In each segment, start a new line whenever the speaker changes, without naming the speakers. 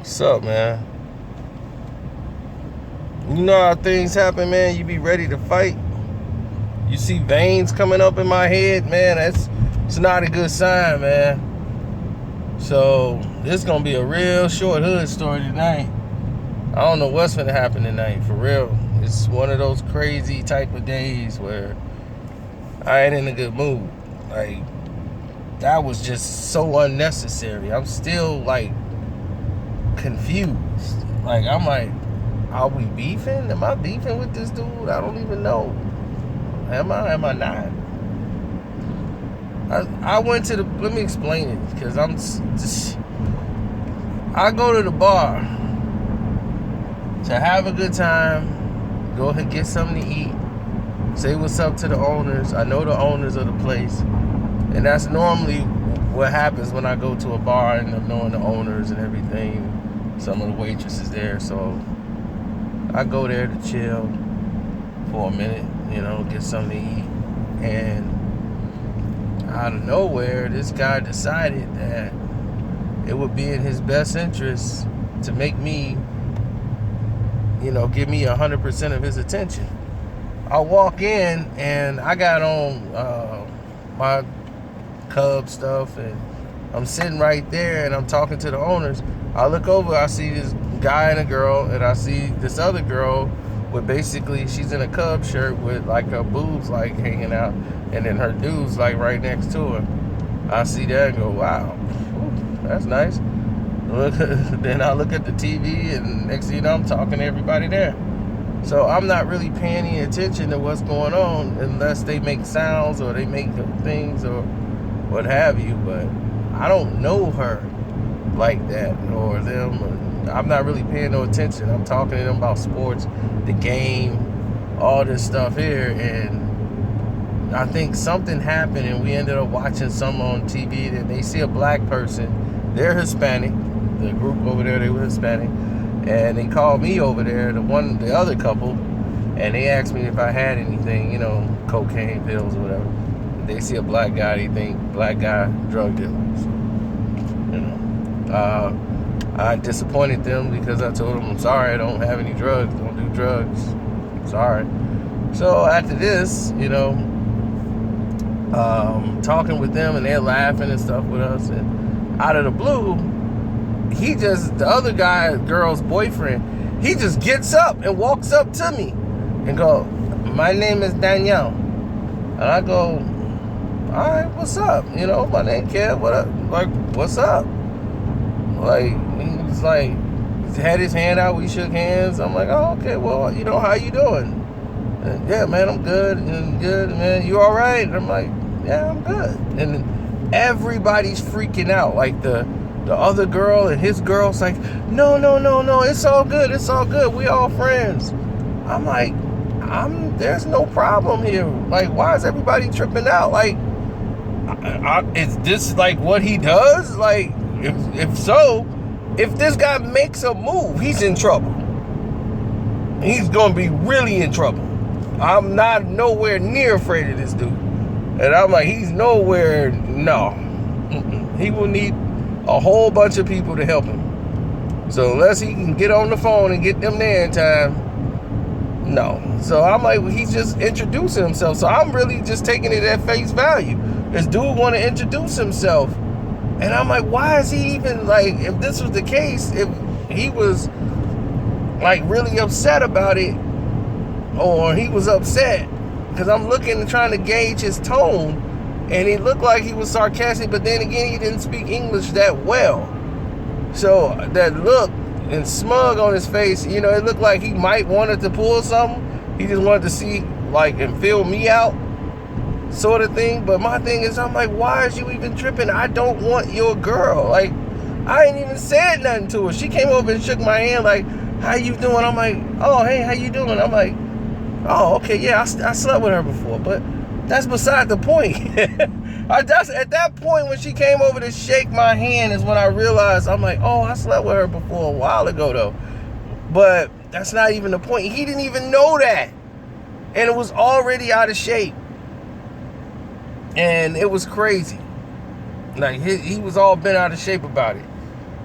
What's up, man? You know how things happen, man. You be ready to fight. You see veins coming up in my head, man. It's not a good sign, man. So this gonna be a real short hood story tonight. I don't know what's gonna happen tonight, for real. It's one of those crazy type of days where I ain't in a good mood. Like, that was just so unnecessary. I'm still like confused. Like, I'm like, are we beefing? Am I beefing with this dude? I don't even know. Am I not? I went to the, let me explain it, because I go to the bar to have a good time, go ahead and get something to eat, say what's up to the owners. I know the owners of the place, and that's normally what happens when I go to a bar. I end up knowing the owners and everything, some of the waitresses there, so I go there to chill for a minute, get something to eat. And out of nowhere, this guy decided that it would be in his best interest to make me, give me 100% of his attention. I walk in and I got on my Cub stuff, and I'm sitting right there and I'm talking to the owners. I look over, I see this guy and a girl, and I see this other girl with, basically, she's in a Cub shirt with like her boobs like hanging out, and then her dude's like right next to her. I see that and go, wow, that's nice. Then I look at the TV, and next thing you know, I'm talking to everybody there. So I'm not really paying any attention to what's going on unless they make sounds or they make things or what have you. But I don't know her like that, or them. I'm not really paying no attention. I'm talking to them about sports, the game, all this stuff here, and I think something happened, and we ended up watching some on TV that they see a black person. They're Hispanic. The group over there, they were Hispanic, and they called me over there, the other couple, and they asked me if I had anything, cocaine pills or whatever. They see a black guy, they think black guy drug dealer. So, I disappointed them because I told them, I'm sorry, I don't have any drugs, don't do drugs, sorry. So after this, talking with them, and they're laughing and stuff with us, and out of the blue, the other guy, girl's boyfriend, he just gets up and walks up to me and go, my name is Danielle. And I go, all right, what's up? My name Kev, what up? Like, what's up? Like, he's like, he had his hand out, we shook hands. I'm like, oh, okay, well, how you doing? And, yeah, man, I'm good, man. You all right? And I'm like, yeah, I'm good. And everybody's freaking out. Like, the other girl and his girl's like, no, it's all good, we all friends. I'm like, there's no problem here. Like, why is everybody tripping out? Like, is this like what he does? Like, if so, if this guy makes a move, he's in trouble. He's gonna be really in trouble. I'm not nowhere near afraid of this dude. And I'm like, he's nowhere, no. He will need a whole bunch of people to help him. So unless he can get on the phone and get them there in time, no. So I'm like, well, he's just introducing himself. So I'm really just taking it at face value. This dude want to introduce himself. And I'm like, why is he even, like, if this was the case, if he was, like, really upset about it, or he was upset, because I'm looking and trying to gauge his tone, and he looked like he was sarcastic, but then again, he didn't speak English that well. So that look and smug on his face, it looked like he might wanted to pull something. He just wanted to see, like, and feel me out, sort of thing. But my thing is, I'm like, why is you even tripping? I don't want your girl. Like, I ain't even said nothing to her. She came over and shook my hand like, how you doing? I'm like, oh, hey, how you doing? I'm like, oh, okay, yeah, I slept with her before. But that's beside the point. At that point when she came over to shake my hand is when I realized, I'm like, oh, I slept with her before a while ago, though. But that's not even the point. He didn't even know that. And it was already out of shape. And it was crazy. Like, he was all bent out of shape about it.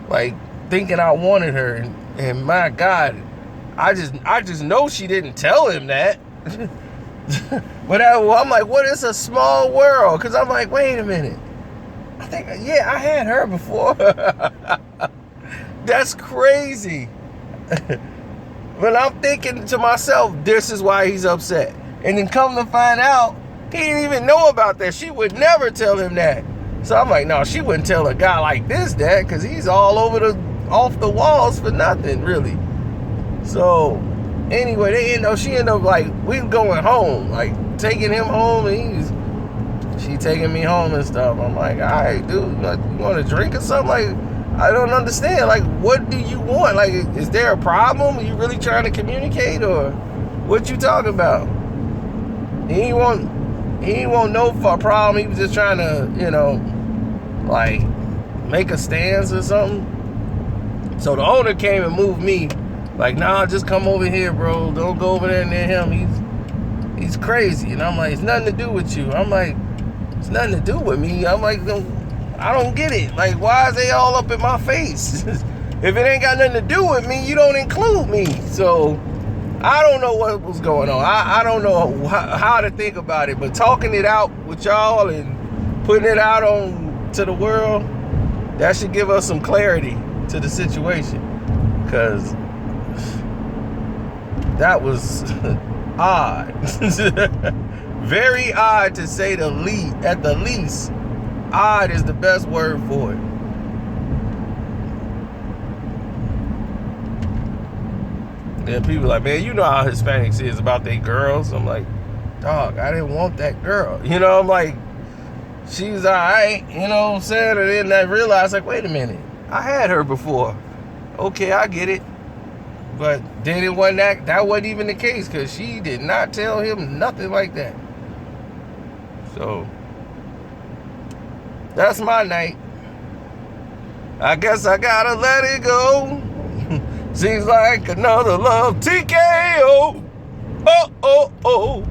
Like, thinking I wanted her, and my God, I just know she didn't tell him that. But I'm like, what is a small world? Because I'm like, wait a minute. I think, yeah, I had her before. That's crazy. But I'm thinking to myself, this is why he's upset. And then come to find out, he didn't even know about that. She would never tell him that. So I'm like, no, she wouldn't tell a guy like this that, because he's all off the walls for nothing, really. So anyway, she ended up like, we going home, like taking him home, and she taking me home and stuff. I'm like, all right, dude, like, you want a drink or something? Like, I don't understand. Like, what do you want? Like, is there a problem? Are you really trying to communicate, or what you talking about? He ain't want no problem. He was just trying to, like, make a stance or something. So the owner came and moved me. Like, nah, just come over here, bro. Don't go over there near him. He's crazy. And I'm like, it's nothing to do with you. I'm like, it's nothing to do with me. I'm like, I don't get it. Like, why is they all up in my face? If it ain't got nothing to do with me, you don't include me. So I don't know what was going on. I don't know how to think about it. But talking it out with y'all and putting it out to the world, that should give us some clarity to the situation. Because that was odd. Very odd, to say the least. At the least, odd is the best word for it. And people like, man, you know how Hispanics is about their girls. I'm like, dog, I didn't want that girl. I'm like, she's all right, you know what I'm saying? And then I realized, like, wait a minute, I had her before. Okay, I get it. But then it wasn't that wasn't even the case, because she did not tell him nothing like that. So that's my night. I guess I gotta let it go. Seems like another love TKO. Oh, oh, oh.